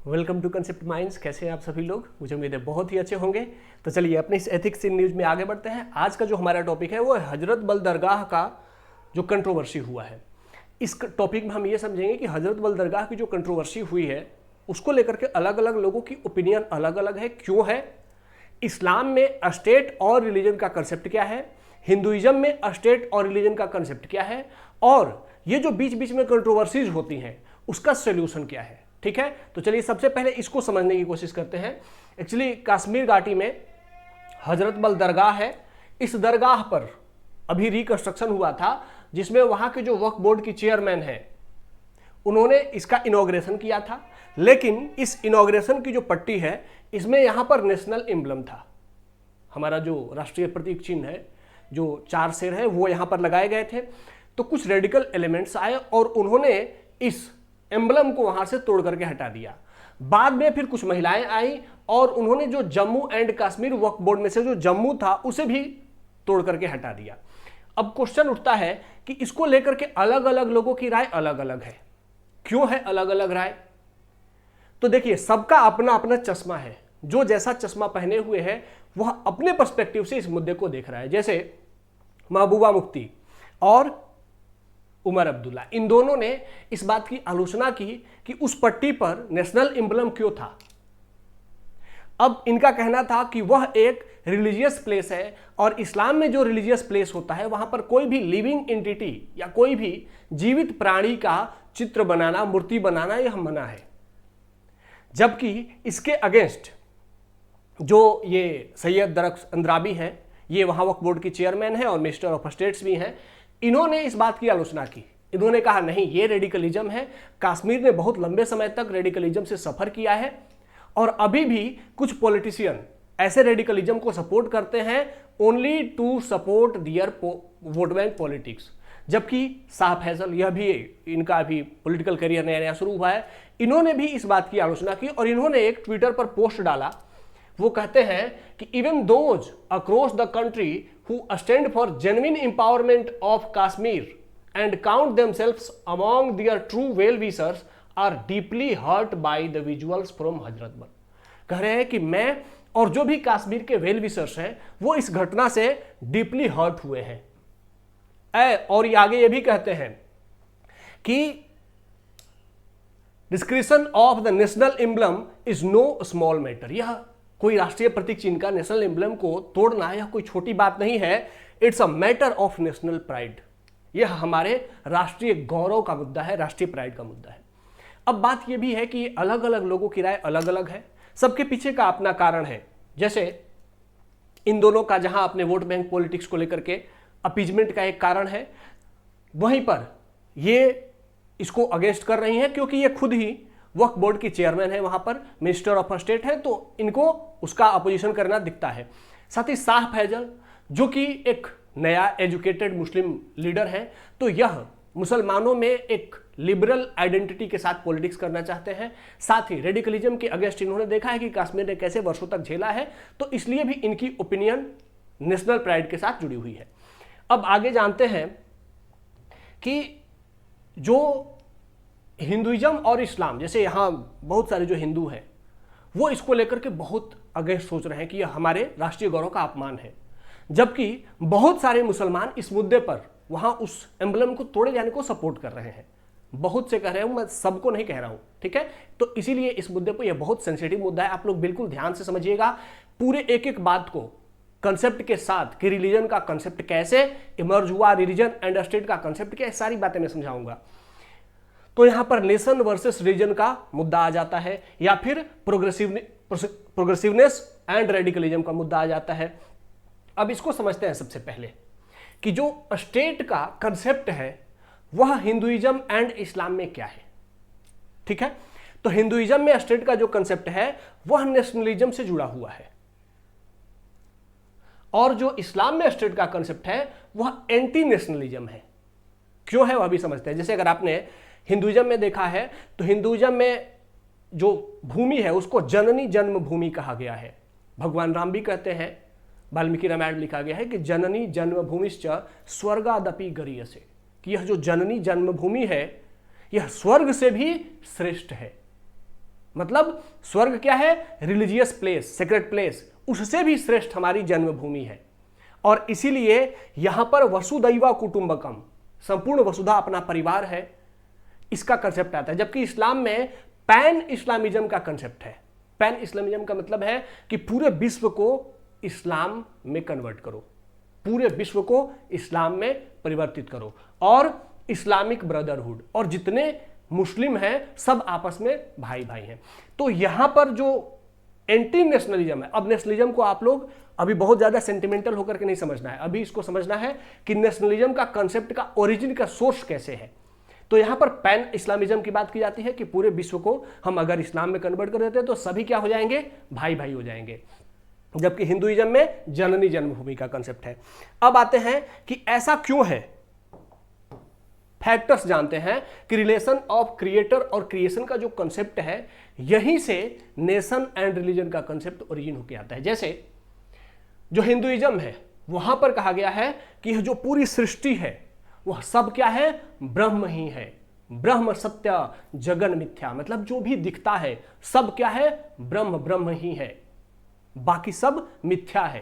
Welcome to concept minds. कैसे हैं आप सभी लोग? मुझे उम्मीद है बहुत ही अच्छे होंगे। तो चलिए अपने इस एथिक्स इन न्यूज़ में आगे बढ़ते हैं। आज का जो हमारा टॉपिक है वो है हजरत बल दरगाह का जो कंट्रोवर्सी हुआ है। इस टॉपिक में हम ये समझेंगे कि हजरत बल दरगाह की जो कंट्रोवर्सी हुई है उसको लेकर के अलग अलग लोगों की ओपिनियन अलग अलग है। क्यों है? इस्लाम में स्टेट और रिलीजन का कंसेप्ट क्या है, हिंदुइज्म में स्टेट और रिलीजन का कंसेप्ट क्या है, और ये जो बीच बीच में कंट्रोवर्सीज होती हैं उसका सोल्यूशन क्या है। ठीक है, तो चलिए सबसे पहले इसको समझने की कोशिश करते हैं। एक्चुअली कश्मीर घाटी में हजरत बल दरगाह है। इस दरगाह पर अभी रिकंस्ट्रक्शन हुआ था जिसमें वहां के जो वक्फ बोर्ड की चेयरमैन है उन्होंने इसका इनॉग्रेशन किया था। लेकिन इस इनॉग्रेशन की जो पट्टी है इसमें यहां पर नेशनल एम्बलम था, हमारा जो राष्ट्रीय प्रतीक चिन्ह है, जो 4 शेर है वो यहां पर लगाए गए थे। तो कुछ रेडिकल एलिमेंट्स आए और उन्होंने इस एम्बलम को वहां से तोड़ करके हटा दिया। बाद में फिर कुछ महिलाएं आई और उन्होंने जो Jammu and Kashmir Waqf board में से जो जम्मू था उसे भी तोड़ करके हटा दिया। अब क्वेश्चन उठता है कि इसको लेकर के अलग अलग लोगों की राय अलग अलग है। क्यों है अलग अलग राय? तो देखिए, सबका अपना अपना चश्मा है। जो जैसा चश्मा पहने हुए है वह अपने पर्सपेक्टिव से इस मुद्दे को देख रहा है। जैसे महबूबा मुफ्ती और उमर अब्दुल्ला, इन दोनों ने इस बात की आलोचना की कि उस पट्टी पर नेशनल एम्बलम क्यों था। अब इनका कहना था कि वह एक रिलीजियस प्लेस है और इस्लाम में जो रिलीजियस प्लेस होता है वहां पर कोई भी लिविंग एंटिटी या कोई भी जीवित प्राणी का चित्र बनाना, मूर्ति बनाना यह मना है। जबकि इसके अगेंस्ट जो ये सैयद दरख्त अंद्राबी हैं, ये वहां वक्फ बोर्ड की चेयरमैन है और मिनिस्टर ऑफ स्टेट्स भी हैं, इन्होंने इस बात की आलोचना की। इन्होंने कहा नहीं, ये रेडिकलिज्म है। कश्मीर ने बहुत लंबे समय तक रेडिकलिज्म से सफर किया है और अभी भी कुछ पॉलिटिशियन ऐसे रेडिकलिज्म को सपोर्ट करते हैं only to support their vote bank politics. जबकि शाह फैसल, यह भी इनका अभी पॉलिटिकल करियर नया नया शुरू हुआ है, इन्होंने भी इस बात की आलोचना की और इन्होंने एक ट्विटर पर पोस्ट डाला। वो कहते हैं कि even those across the country who stand for genuine empowerment of Kashmir and count themselves among their true well-wishers are deeply hurt by the visuals from Hazrat Bal। कह रहे हैं कि मैं और जो भी कश्मीर के वेल विशर्स हैं वो इस घटना से डीपली हर्ट हुए हैं। और ये आगे ये भी कहते हैं कि description of the national emblem is know small matter. यह कोई राष्ट्रीय प्रतीक चिन्ह का नेशनल एम्बलम को तोड़ना यह कोई छोटी बात नहीं है। It's a matter of national pride. यह हमारे राष्ट्रीय गौरव का मुद्दा है, राष्ट्रीय प्राइड का मुद्दा है। अब बात यह भी है कि अलग अलग लोगों की राय अलग अलग है, सबके पीछे का अपना कारण है। जैसे इन दोनों का जहां अपने वोट बैंक पॉलिटिक्स को लेकर के अपीजमेंट का एक कारण है, वहीं पर ये इसको अगेंस्ट कर रही हैं क्योंकि ये खुद ही वक्फ बोर्ड की चेयरमैन है, वहां पर मिनिस्टर ऑफ स्टेट है, तो इनको उसका अपोजिशन करना दिखता है। साथ ही शाह फैसल जो कि एक नया एजुकेटेड मुस्लिम लीडर है, तो यह मुसलमानों में एक लिबरल आइडेंटिटी के साथ पॉलिटिक्स करना चाहते हैं। साथ ही रेडिकलिज्म के अगेंस्ट इन्होंने देखा है कि कश्मीर ने कैसे वर्षों तक झेला है, तो इसलिए भी इनकी ओपिनियन नेशनल प्राइड के साथ जुड़ी हुई है। अब आगे जानते हैं कि जो हिंदुइज्म और इस्लाम, जैसे यहाँ बहुत सारे जो हिंदू हैं वो इसको लेकर के बहुत अगेंस्ट सोच रहे हैं कि यह हमारे राष्ट्रीय गौरव का अपमान है, जबकि बहुत सारे मुसलमान इस मुद्दे पर वहां उस एम्बलम को तोड़े जाने को सपोर्ट कर रहे हैं। बहुत से कह रहे हूं, मैं सबको नहीं कह रहा हूं, ठीक है। तो इसीलिए इस मुद्दे पर यह बहुत सेंसिटिव मुद्दा है। आप लोग बिल्कुल ध्यान से समझिएगा पूरे एक एक बात को कंसेप्ट के साथ कि रिलीजन का कंसेप्ट कैसे इमर्ज हुआ, रिलीजन एंड स्टेट का कंसेप्ट क्या, सारी बातें मैं समझाऊंगा। तो यहां पर नेशन वर्सेस रीजन का मुद्दा आ जाता है या फिर प्रोग्रेसिवनेस एंड रेडिकलिज्म का मुद्दा आ जाता है। अब इसको समझते हैं सबसे पहले कि जो स्टेट का कंसेप्ट है वह हिंदुइज्म एंड इस्लाम में क्या है। ठीक है, तो हिंदुइज्म में स्टेट का जो कंसेप्ट है वह नेशनलिज्म से जुड़ा हुआ है और जो इस्लाम में स्टेट का कंसेप्ट है वह एंटी नेशनलिज्म है। क्यों है वह भी समझते हैं। जैसे अगर आपने हिंदुइज्म में देखा है तो हिंदुइज्म में जो भूमि है उसको जननी जन्मभूमि कहा गया है। भगवान राम भी कहते हैं, वाल्मीकि रामायण लिखा गया है कि जननी जन्मभूमिश्च स्वर्गादपि गरीयसे, कि यह जो जननी जन्मभूमि है यह स्वर्ग से भी श्रेष्ठ है। मतलब स्वर्ग क्या है? रिलीजियस प्लेस, सेक्रेट प्लेस, उससे भी श्रेष्ठ हमारी जन्मभूमि है। और इसीलिए यहां पर वसुदैव कुटुंबकम, संपूर्ण वसुधा अपना परिवार है, इसका कंसेप्ट आता है। जबकि इस्लाम में पैन इस्लामिज्म का कंसेप्ट है। पैन इस्लामिज्म का मतलब है कि पूरे विश्व को इस्लाम में कन्वर्ट करो, पूरे विश्व को इस्लाम में परिवर्तित करो, और इस्लामिक ब्रदरहुड, और जितने मुस्लिम हैं सब आपस में भाई भाई हैं। तो यहां पर जो एंटी नेशनलिज्म है, अब नेशनलिज्म को आप लोग अभी बहुत ज्यादा सेंटिमेंटल होकर के नहीं समझना है, अभी इसको समझना है कि नेशनलिज्म का कंसेप्ट का ओरिजिन का सोर्स कैसे है। तो यहां पर पैन इस्लामिज्म की बात की जाती है कि पूरे विश्व को हम अगर इस्लाम में कन्वर्ट कर देते हैं तो सभी क्या हो जाएंगे? भाई भाई हो जाएंगे। जबकि हिंदुइज्म में जननी जन्मभूमि का कंसेप्ट है। अब आते हैं कि ऐसा क्यों है। फैक्टर्स जानते हैं कि रिलेशन ऑफ क्रिएटर और क्रिएशन का जो कंसेप्ट है, यहीं से नेशन एंड रिलीजन का कंसेप्ट ओरिजिन होकर आता है। जैसे जो हिंदुइज्म है वहां पर कहा गया है कि यह जो पूरी सृष्टि है वह सब क्या है? ब्रह्म ही है। ब्रह्म सत्य जगन मिथ्या, मतलब जो भी दिखता है सब क्या है? ब्रह्म ब्रह्म ही है, बाकी सब मिथ्या है।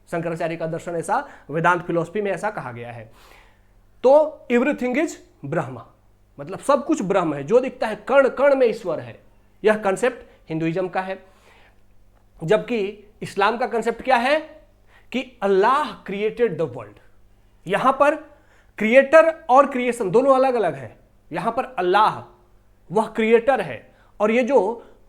शंकराचार्य का दर्शन ऐसा, वेदांत फिलॉसफी में ऐसा कहा गया है। तो एवरीथिंग इज ब्रह्म, मतलब सब कुछ ब्रह्म है, जो दिखता है कण कण में ईश्वर है। यह कंसेप्ट हिंदुइज्म का है। जबकि इस्लाम का कंसेप्ट क्या है कि अल्लाह क्रिएटेड द वर्ल्ड। यहां पर क्रिएटर और क्रिएशन दोनों अलग अलग है। यहां पर अल्लाह वह क्रिएटर है, और ये जो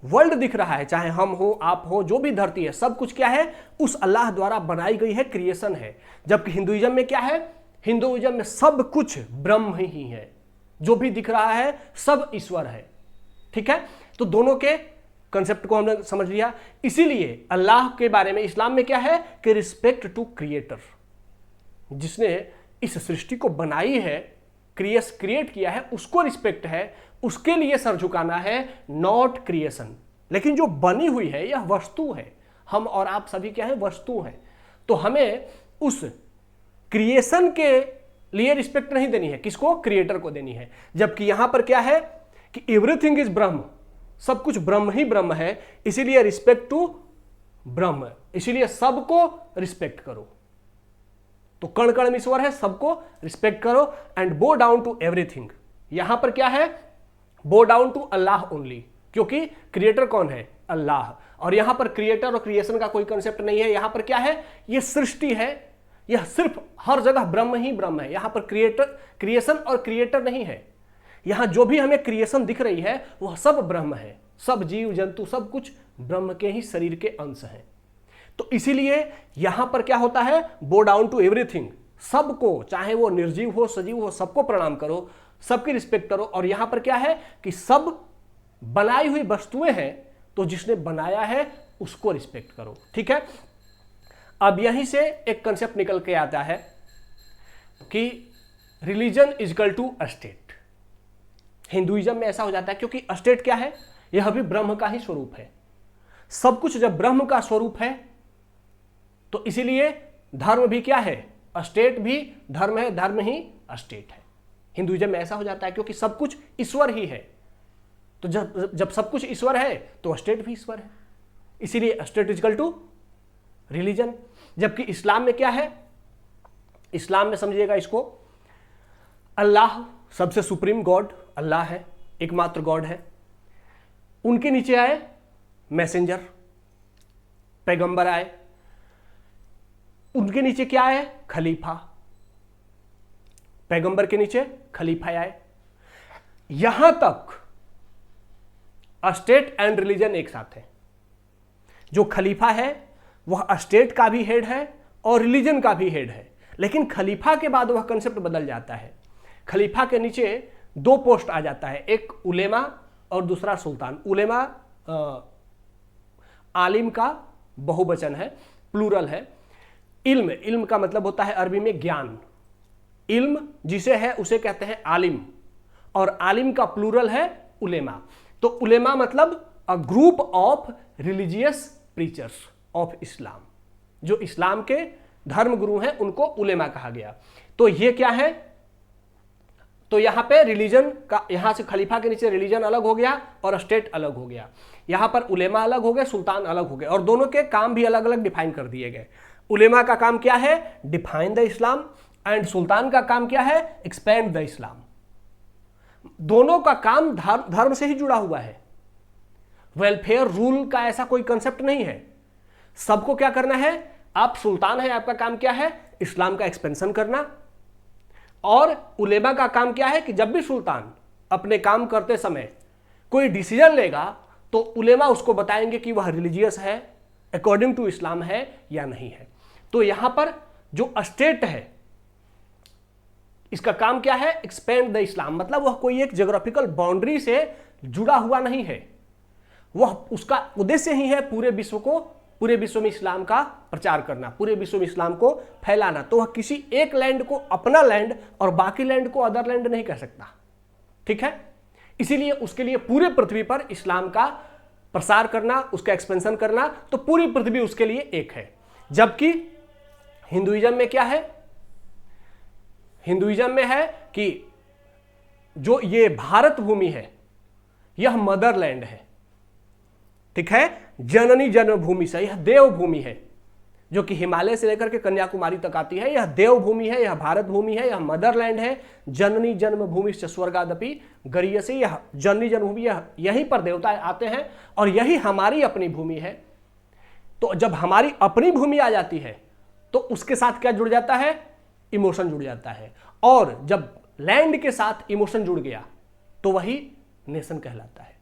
वर्ल्ड दिख रहा है, चाहे हम हो आप हो, जो भी धरती है, सब कुछ क्या है? उस अल्लाह द्वारा बनाई गई है, क्रिएशन है। जबकि हिंदुइज्म में क्या है? हिंदुइज्म में सब कुछ ब्रह्म ही है, जो भी दिख रहा है सब ईश्वर है। ठीक है, तो दोनों के कंसेप्ट को हमने समझ लिया। इसीलिए अल्लाह के बारे में इस्लाम में क्या है कि रिस्पेक्ट टू क्रिएटर, जिसने इस सृष्टि को बनाई है, क्रिएट किया है, उसको रिस्पेक्ट है, उसके लिए सर झुकाना है, नॉट क्रिएशन। लेकिन जो बनी हुई है यह वस्तु है, हम और आप सभी क्या है? वस्तु हैं। तो हमें उस क्रिएशन के लिए रिस्पेक्ट नहीं देनी है, किसको? क्रिएटर को देनी है। जबकि यहां पर क्या है कि एवरीथिंग इज ब्रह्म, सब कुछ ब्रह्म ही ब्रह्म है, इसीलिए रिस्पेक्ट टू ब्रह्म, इसीलिए सबको रिस्पेक्ट करो। तो कण कण में ईश्वर है, सबको रिस्पेक्ट करो, एंड बो डाउन टू एवरीथिंग। यहां पर क्या है? Bow down to Allah only, क्योंकि क्रिएटर कौन है? अल्लाह। और यहां पर क्रिएटर और क्रिएशन का कोई कंसेप्ट नहीं है। यहां पर क्या है? यह सृष्टि है, यह सिर्फ हर जगह ब्रह्म ही ब्रह्म है। यहां पर क्रिएशन और क्रिएटर नहीं है। यहां जो भी हमें क्रिएशन दिख रही है वह सब ब्रह्म है, सब जीव जंतु सब कुछ ब्रह्म के ही शरीर के अंश हैं। तो इसीलिए यहां पर क्या होता है? बो डाउन टू एवरीथिंग, सबको, चाहे वो निर्जीव हो सजीव हो, सबको प्रणाम करो, सबकी रिस्पेक्ट करो। और यहां पर क्या है कि सब बनाई हुई वस्तुएं हैं, तो जिसने बनाया है उसको रिस्पेक्ट करो। ठीक है, अब यहीं से एक कंसेप्ट निकल के आता है कि religion is equal to state. Hinduism में ऐसा हो जाता है क्योंकि स्टेट क्या है? यह भी ब्रह्म का ही स्वरूप है। सब कुछ जब ब्रह्म का स्वरूप है तो इसीलिए धर्म भी क्या है? स्टेट भी धर्म है, धर्म ही स्टेट है। हिंदुइज्म में ऐसा हो जाता है क्योंकि सब कुछ ईश्वर ही है, तो जब सब कुछ ईश्वर है तो स्टेट भी ईश्वर है, इसीलिए state is equal to religion. जबकि इस्लाम में क्या है? इस्लाम में समझिएगा इसको, अल्लाह सबसे सुप्रीम गॉड अल्लाह है, एकमात्र गॉड है। उनके नीचे आए मैसेंजर, पैगंबर आए, उनके नीचे क्या आए? खलीफा, पैगंबर के नीचे खलीफा आए। यहां तक स्टेट एंड रिलीजन एक साथ है। जो खलीफा है वह स्टेट का भी हेड है और रिलीजन का भी हेड है, लेकिन खलीफा के बाद वह कंसेप्ट बदल जाता है। खलीफा के नीचे दो पोस्ट आ जाता है, एक उलेमा और दूसरा सुल्तान। उलेमा आलिम का बहुवचन है, प्लूरल है। इल्म का मतलब होता है अरबी में ज्ञान। इल्म जिसे है उसे कहते हैं आलिम, और आलिम का प्लूरल है उलेमा। तो उलेमा मतलब a group of religious preachers of Islam. जो इस्लाम के धर्म गुरु हैं उनको उलेमा कहा गया। तो ये क्या है? तो यहां पे रिलीजन का, यहां से खलीफा के नीचे रिलीजन अलग हो गया और स्टेट अलग हो गया। यहां पर उलेमा अलग हो गए, सुल्तान अलग हो गए, और दोनों के काम भी अलग अलग डिफाइन कर दिए गए। उलेमा का काम क्या है? Define the Islam, and sultan का काम क्या है? एक्सपेंड द इस्लाम। दोनों का काम धर्म से ही जुड़ा हुआ है। वेलफेयर रूल का ऐसा कोई कंसेप्ट नहीं है। सबको क्या करना है? आप सुल्तान है, आपका काम क्या है? इस्लाम का एक्सपेंशन करना। और उलेमा का काम क्या है कि जब भी सुल्तान अपने काम करते समय कोई डिसीजन लेगा तो उलेमा उसको बताएंगे कि वह रिलीजियस है, अकॉर्डिंग टू इस्लाम है या नहीं है। तो यहां पर जो स्टेट है इसका काम क्या है? एक्सपेंड द इस्लाम, मतलब वह कोई एक ज्योग्राफिकल बाउंड्री से जुड़ा हुआ नहीं है। वह, उसका उद्देश्य ही है पूरे विश्व में इस्लाम का प्रचार करना, पूरे विश्व में इस्लाम को फैलाना। तो वह किसी एक लैंड को अपना लैंड और बाकी लैंड को अदर लैंड नहीं कह सकता। ठीक है, इसीलिए उसके लिए पूरे पृथ्वी पर इस्लाम का प्रसार करना, उसका एक्सपेंशन करना, तो पूरी पृथ्वी उसके लिए एक है। जबकि हिंदुइज्म में क्या है? हिंदुइज्म में है कि जो ये भारत भूमि है यह मदरलैंड है। ठीक है, जननी जन्मभूमि से, यह देव भूमि है, जो कि हिमालय से लेकर के कन्याकुमारी तक आती है। यह देव भूमि है, यह भारत भूमि है, यह मदरलैंड है। जननी जन्मभूमि से स्वर्गादपि गरीयसी, यह जननी जन्मभूमि, यहीं पर देवता आते हैं और यही हमारी अपनी भूमि है। तो जब हमारी अपनी भूमि आ जाती है तो उसके साथ क्या जुड़ जाता है? इमोशन जुड़ जाता है। और जब लैंड के साथ इमोशन जुड़ गया तो वही नेशन कहलाता है,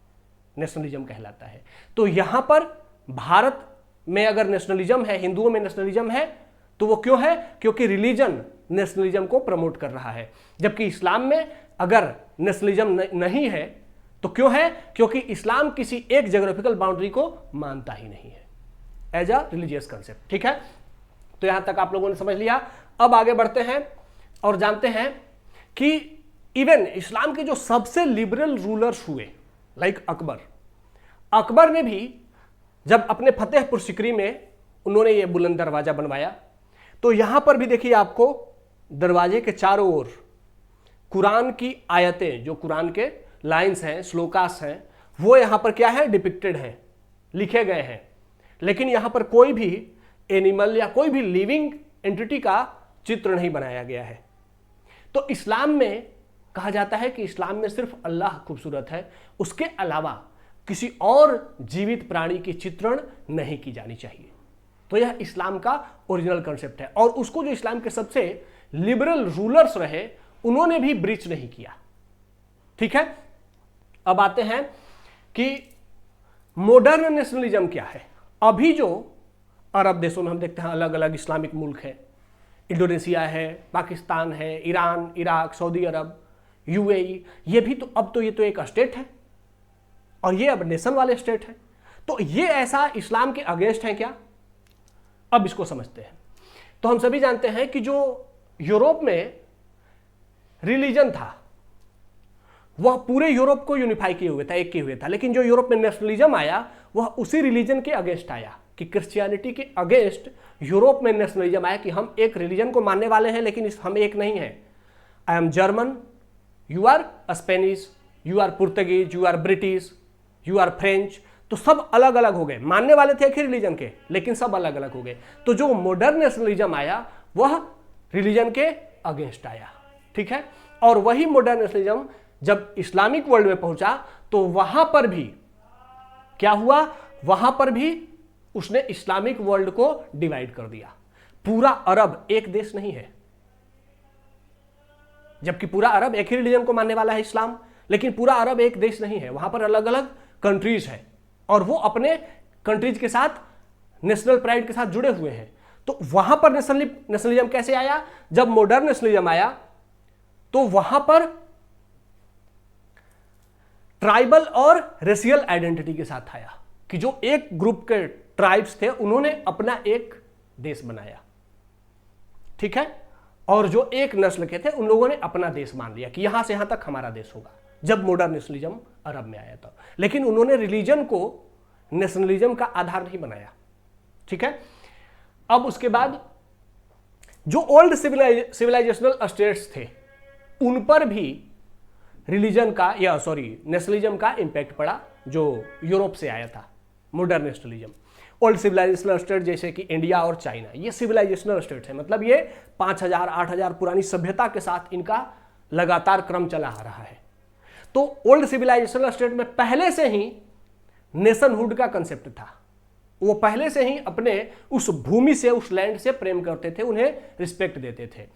नेशनलिज्म कहलाता है। तो यहां पर भारत में अगर नेशनलिज्म है, हिंदुओं में नेशनलिज्म है, तो वो क्यों है? क्योंकि रिलीजन नेशनलिज्म को प्रमोट कर रहा है। जबकि इस्लाम में अगर नेशनलिज्म नहीं है तो क्यों है? क्योंकि इस्लाम किसी एक ज्योग्राफिकल बाउंड्री को मानता ही नहीं है एज अ रिलीजियस कंसेप्ट। ठीक है, तो यहां तक आप लोगों ने समझ लिया। अब आगे बढ़ते हैं और जानते हैं कि इवन इस्लाम के जो सबसे लिबरल रूलर्स हुए, लाइक अकबर ने भी जब अपने फतेहपुर सिकरी में उन्होंने ये बुलंद दरवाजा बनवाया, तो यहां पर भी देखिए आपको दरवाजे के चारों ओर कुरान की आयतें, जो कुरान के लाइंस हैं, श्लोकास हैं, वो यहां पर क्या है? डिपिक्टेड हैं, लिखे गए हैं। लेकिन यहां पर कोई भी एनिमल या कोई भी लिविंग एंटिटी का चित्र नहीं बनाया गया है। तो इस्लाम में कहा जाता है कि इस्लाम में सिर्फ अल्लाह खूबसूरत है, उसके अलावा किसी और जीवित प्राणी की चित्रण नहीं की जानी चाहिए। तो यह इस्लाम का ओरिजिनल कॉन्सेप्ट है, और उसको जो इस्लाम के सबसे लिबरल रूलर्स रहे उन्होंने भी ब्रीच नहीं किया। ठीक है, अब आते हैं कि मॉडर्न नेशनलिज्म क्या है। अभी जो अरब देशों में हम देखते हैं अलग अलग इस्लामिक मुल्क है, इंडोनेशिया है, पाकिस्तान है, ईरान, इराक, सऊदी अरब, यूएई, ये भी तो अब तो ये तो एक स्टेट है और ये अब नेशन वाले स्टेट है। तो ये ऐसा इस्लाम के अगेंस्ट है क्या? अब इसको समझते हैं। तो हम सभी जानते हैं कि जो यूरोप में रिलीजन था वह पूरे यूरोप को यूनिफाई किए हुए था, एक किए हुए था। लेकिन जो यूरोप में नेशनलिज्म आया वह उसी रिलीजन के अगेंस्ट आया, कि क्रिश्चियनिटी के अगेंस्ट यूरोप में नेशनलिज्म आया कि हम एक रिलीजन को मानने वाले हैं लेकिन हम एक नहीं हैं। I am German, you are Spanish, you are Portuguese, you are British, you are French. तो सब अलग अलग हो गए, मानने वाले थे एक ही रिलीजन के लेकिन सब अलग अलग हो गए। तो जो मॉडर्न नेशनलिज्म आया वह रिलीजन के अगेंस्ट आया। ठीक है, और वही मॉडर्न नेशनलिज्म जब इस्लामिक वर्ल्ड में पहुंचा तो वहां पर भी क्या हुआ? वहां पर भी उसने इस्लामिक वर्ल्ड को डिवाइड कर दिया। पूरा अरब एक देश नहीं है, जबकि पूरा अरब एक ही रिलीजन को मानने वाला है, इस्लाम, लेकिन पूरा अरब एक देश नहीं है। वहां पर अलग अलग कंट्रीज है और वो अपने कंट्रीज के साथ नेशनल प्राइड के साथ जुड़े हुए हैं। तो वहां पर नेशनलिज्म कैसे आया? जब मॉडर्न नेशनलिज्म आया तो वहां पर ट्राइबल और रेशियल आइडेंटिटी के साथ आया, कि जो एक ग्रुप के ट्राइब्स थे उन्होंने अपना एक देश बनाया। ठीक है, और जो एक नस्ल के थे उन लोगों ने अपना देश मान लिया कि यहां से यहां तक हमारा देश होगा, जब मॉडर्न नेशनलिज्म अरब में आया था। लेकिन उन्होंने रिलीजन को नेशनलिज्म का आधार नहीं बनाया। ठीक है, अब उसके बाद जो ओल्ड सिविलाइजेशनल स्टेट्स थे उन पर भी रिलीजन का या नेशनलिज्म का इम्पैक्ट पड़ा जो यूरोप से आया था, modern nationalism. Old civilisational state जैसे कि इंडिया और चाइना, ये सिविलाइजेशनल स्टेट है, मतलब ये 5000 8000 पुरानी सभ्यता के साथ इनका लगातार क्रम चला आ रहा है। तो ओल्ड सिविलाइजेशनल स्टेट में पहले से ही नेशनहुड का कंसेप्ट था, वो पहले से ही अपने उस भूमि से, उस लैंड से प्रेम करते थे, उन्हें रिस्पेक्ट देते थे।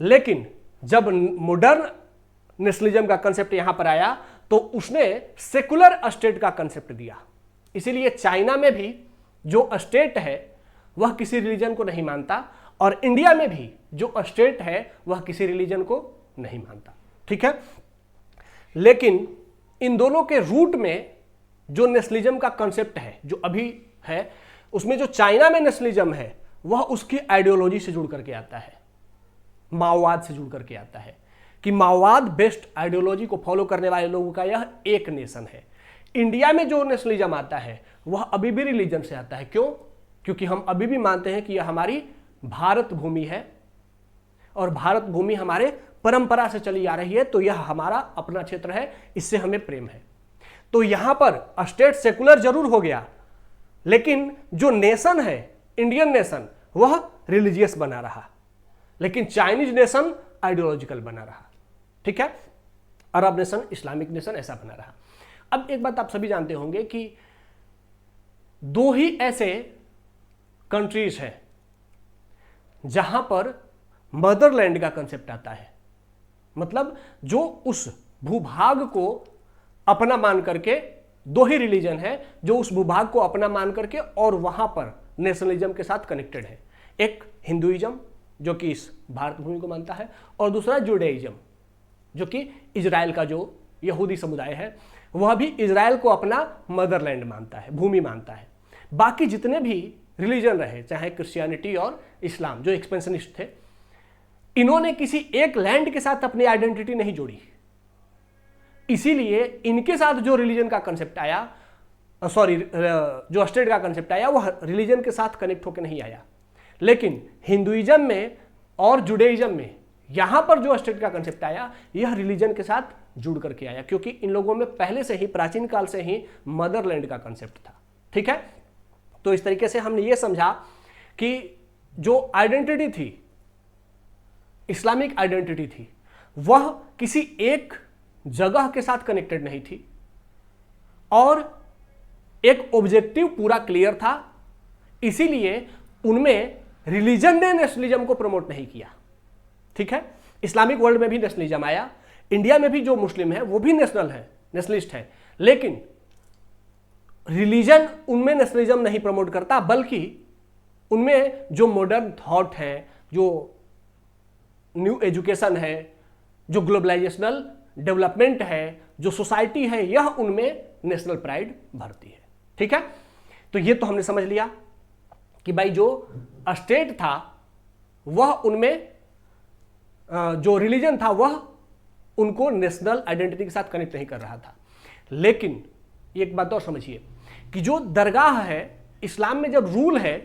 लेकिन जब मॉडर्न नेशनलिज्म का कंसेप्ट यहां पर आया तो उसने सेकुलर स्टेट का कंसेप्ट दिया। इसीलिए चाइना में भी जो स्टेट है वह किसी रिलीजन को नहीं मानता, और इंडिया में भी जो स्टेट है वह किसी रिलीजन को नहीं मानता। ठीक है, लेकिन इन दोनों के रूट में जो नेशनलिज्म का कंसेप्ट है जो अभी है, उसमें जो चाइना में नेशनलिज्म है वह उसकी आइडियोलॉजी से जुड़ करके आता है, माओवाद से जुड़ करके आता है, कि माओवाद बेस्ड आइडियोलॉजी को फॉलो करने वाले लोगों का यह एक नेशन है। इंडिया में जो नेशनलिज्म आता है वह अभी भी रिलीजन से आता है। क्यों? क्योंकि हम अभी भी मानते हैं कि यह हमारी भारत भूमि है और भारत भूमि हमारे परंपरा से चली आ रही है, तो यह हमारा अपना क्षेत्र है, इससे हमें प्रेम है। तो यहां पर स्टेट सेकुलर जरूर हो गया, लेकिन जो नेशन है, इंडियन नेशन, वह रिलीजियस बना रहा, लेकिन चाइनीज नेशन आइडियोलॉजिकल बना रहा। ठीक है, अरब नेशन, इस्लामिक नेशन ऐसा बना रहा। अब एक बात आप सभी जानते होंगे कि दो ही ऐसे कंट्रीज हैं जहां पर मदरलैंड का कंसेप्ट आता है, मतलब जो उस भूभाग को अपना मान करके, दो ही रिलीजन है जो उस भूभाग को अपना मान करके और वहां पर नेशनलिज्म के साथ कनेक्टेड है। एक हिंदुइज्म जो कि इस भारत भूमि को मानता है, और दूसरा जुडाइज्म जो कि इजराइल का जो यहूदी समुदाय है वह भी इजराइल को अपना मदरलैंड मानता है, भूमि मानता है। बाकी जितने भी रिलीजन रहे, चाहे क्रिश्चियनिटी और इस्लाम जो एक्सपेंशनिस्ट थे, इन्होंने किसी एक लैंड के साथ अपनी आइडेंटिटी नहीं जोड़ी। इसीलिए इनके साथ जो रिलीजन का कंसेप्ट आया, जो स्टेट का कंसेप्ट आया, वह रिलीजन के साथ कनेक्ट होकर नहीं आया। लेकिन हिंदुइज्म में और जुडाइज्म में यहां पर जो स्टेट का कंसेप्ट आया, यह रिलीजन के साथ जुड़ करके आया, क्योंकि इन लोगों में पहले से ही, प्राचीन काल से ही मदरलैंड का कंसेप्ट था। ठीक है, तो इस तरीके से हमने ये समझा कि जो आइडेंटिटी थी, इस्लामिक आइडेंटिटी थी, वह किसी एक जगह के साथ कनेक्टेड नहीं थी और एक ऑब्जेक्टिव पूरा क्लियर था। इसीलिए उनमें रिलीजन ने नेशनलिज्म को प्रमोट नहीं किया। ठीक है, इस्लामिक वर्ल्ड में भी नेशनलिज्म आया, इंडिया में भी जो मुस्लिम है वो भी नेशनलिस्ट है, लेकिन रिलीजन उनमें नेशनलिज्म नहीं प्रमोट करता, बल्कि उनमें जो मॉडर्न थॉट है, जो न्यू एजुकेशन है, जो ग्लोबलाइजेशनल डेवलपमेंट है, जो सोसाइटी है, यह उनमें नेशनल प्राइड भरती है। ठीक है, तो ये तो हमने समझ लिया कि भाई जो स्टेट था वह उनमें, जो रिलीजन था वह उनको नेशनल आइडेंटिटी के साथ कनेक्ट नहीं कर रहा था। लेकिन एक बात और समझिए कि जो दरगाह है, इस्लाम में जब रूल है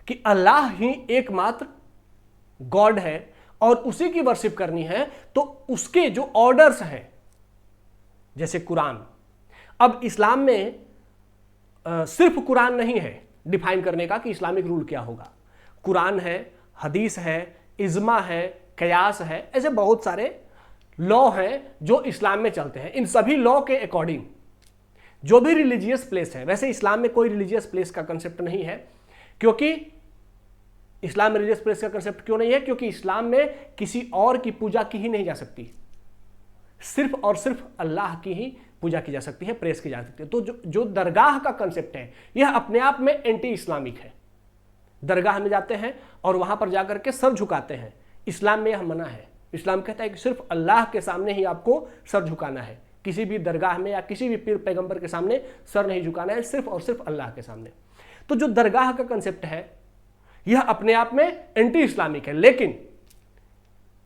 कि अल्लाह ही एकमात्र गॉड है और उसी की वर्शिप करनी है, तो उसके जो ऑर्डर्स हैं, जैसे कुरान, अब इस्लाम में सिर्फ कुरान नहीं है डिफाइन करने का कि इस्लामिक रूल क्या होगा। कुरान है, हदीस है, इज्मा है, कयास है, ऐसे बहुत सारे लॉ हैं जो इस्लाम में चलते हैं। इन सभी लॉ के अकॉर्डिंग जो भी रिलीजियस प्लेस है, वैसे इस्लाम में कोई रिलीजियस प्लेस का कंसेप्ट नहीं है, क्योंकि इस्लाम में रिलीजियस प्लेस का कंसेप्ट क्यों नहीं है? क्योंकि इस्लाम में किसी और की पूजा की ही नहीं जा सकती, सिर्फ और सिर्फ अल्लाह की ही पूजा की जा सकती है, प्रेस की जा सकती है। तो जो दरगाह का कंसेप्ट है, यह अपने आप में एंटी इस्लामिक है। दरगाह में जाते हैं और वहां पर जाकर के सर झुकाते हैं, इस्लाम में यह मना है। इस्लाम कहता है कि सिर्फ अल्लाह के सामने ही आपको सर झुकाना है, किसी भी दरगाह में या किसी भी पीर पैगंबर के सामने सर नहीं झुकाना है, सिर्फ और सिर्फ अल्लाह के सामने। तो जो दरगाह का कंसेप्ट है यह अपने आप में एंटी इस्लामिक है। लेकिन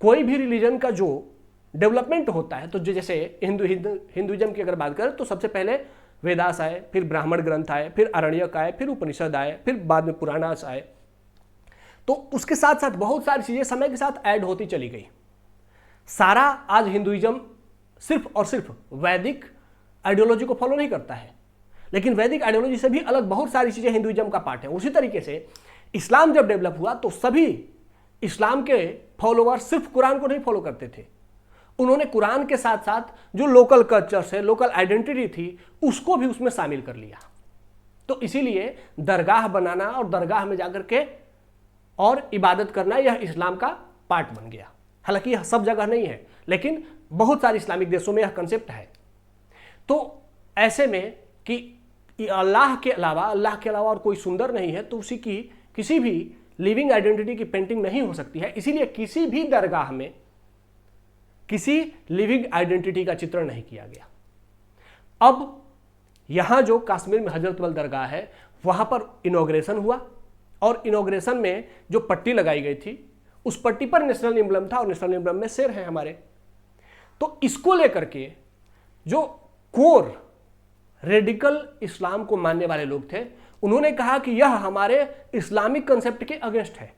कोई भी रिलीजन का जो डेवलपमेंट होता है, तो जैसे हिंदुइज्म की अगर बात करें तो सबसे पहले वेदास आए, फिर ब्राह्मण ग्रंथ आए, फिर आरण्यक आए, फिर उपनिषद आए, फिर बाद में पुराणास आए। तो उसके साथ साथ बहुत सारी चीजें समय के साथ ऐड होती चली गई। सारा आज हिंदुइज्म सिर्फ और सिर्फ वैदिक आइडियोलॉजी को फॉलो नहीं करता है, लेकिन वैदिक आइडियोलॉजी से भी अलग बहुत सारी चीजें हिंदुइज्म का पार्ट है। उसी तरीके से इस्लाम जब डेवलप हुआ तो सभी इस्लाम के फॉलोअर्स सिर्फ कुरान को नहीं फॉलो करते थे, उन्होंने कुरान के साथ साथ जो लोकल कल्चर्स है, लोकल आइडेंटिटी थी, उसको भी उसमें शामिल कर लिया। तो इसीलिए दरगाह बनाना और दरगाह में जाकर के और इबादत करना यह इस्लाम का पार्ट बन गया। हालांकि यह सब जगह नहीं है, लेकिन बहुत सारे इस्लामिक देशों में यह कंसेप्ट है। तो ऐसे में कि अल्लाह के अलावा और कोई सुंदर नहीं है, तो उसी की किसी भी लिविंग आइडेंटिटी की पेंटिंग नहीं हो सकती है। इसीलिए किसी भी दरगाह में किसी लिविंग आइडेंटिटी का चित्रण नहीं किया गया। अब यहां जो कश्मीर में हजरत बल दरगाह है, वहां पर इनॉग्रेशन हुआ और इनॉग्रेशन में जो पट्टी लगाई गई थी, उस पट्टी पर नेशनल एम्ब्लम था और नेशनल एम्ब्लम में शेर है हमारे। तो इसको लेकर के जो कोर रेडिकल इस्लाम को मानने वाले लोग थे, उन्होंने कहा कि यह हमारे इस्लामिक कंसेप्ट के अगेंस्ट है,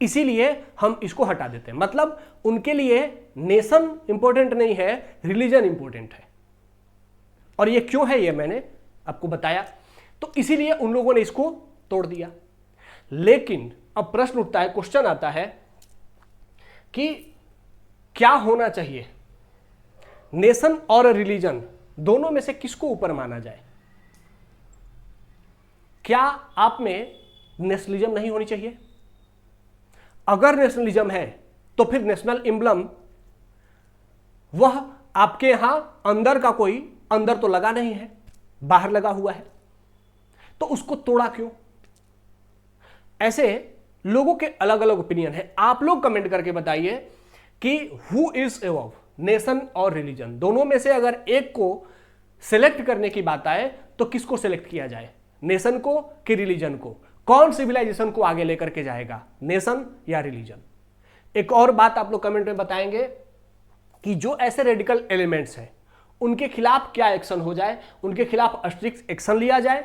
इसीलिए हम इसको हटा देते हैं। मतलब उनके लिए नेशन इंपॉर्टेंट नहीं है, रिलीजन इंपॉर्टेंट है। और ये क्यों है, ये मैंने आपको बताया। तो इसीलिए उन लोगों ने इसको तोड़ दिया। लेकिन अब प्रश्न उठता है, क्वेश्चन आता है कि क्या होना चाहिए, नेशन और रिलीजन दोनों में से किसको ऊपर माना जाए? क्या आप में नेशनलिज्म नहीं होनी चाहिए? अगर नेशनलिज्म है तो फिर नेशनल एम्ब्लम वह आपके यहां अंदर का कोई अंदर तो लगा नहीं है, बाहर लगा हुआ है, तो उसको तोड़ा क्यों? ऐसे लोगों के अलग अलग ओपिनियन है। आप लोग कमेंट करके बताइए कि हु इज अबव, नेशन और रिलीजन, दोनों में से अगर एक को सिलेक्ट करने की बात आए तो किसको सिलेक्ट किया जाए, नेशन को कि रिलीजन को? कौन सिविलाइजेशन को आगे लेकर के जाएगा, नेशन या रिलीजन? एक और बात आप लोग कमेंट में बताएंगे कि जो ऐसे रेडिकल एलिमेंट्स हैं उनके खिलाफ क्या एक्शन हो जाए, उनके खिलाफ स्ट्रिक्ट एक्शन लिया जाए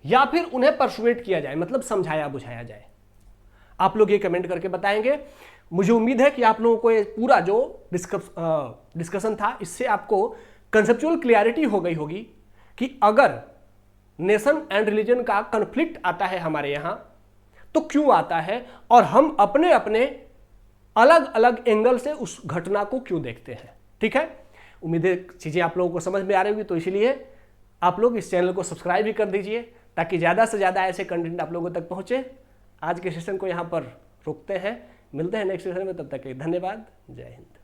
या फिर उन्हें परसुएट किया जाए, मतलब समझाया बुझाया जाए। आप लोग ये कमेंट करके बताएंगे। मुझे उम्मीद है कि आप लोगों को ये पूरा जो डिस्कशन था, इससे आपको कंसेप्चुअल क्लियरिटी हो गई होगी कि अगर नेशन एंड रिलीजन का कन्फ्लिक्ट आता है हमारे यहां तो क्यों आता है, और हम अपने अपने अलग अलग एंगल से उस घटना को क्यों देखते हैं। ठीक है, उम्मीद है चीजें आप लोगों को समझ में आ रही होगी। तो इसीलिए आप लोग इस चैनल को सब्सक्राइब भी कर दीजिए ताकि ज़्यादा से ज़्यादा ऐसे कंटेंट आप लोगों तक पहुँचे। आज के सेशन को यहाँ पर रोकते हैं, मिलते हैं नेक्स्ट सेशन में, तब तक के धन्यवाद। जय हिंद।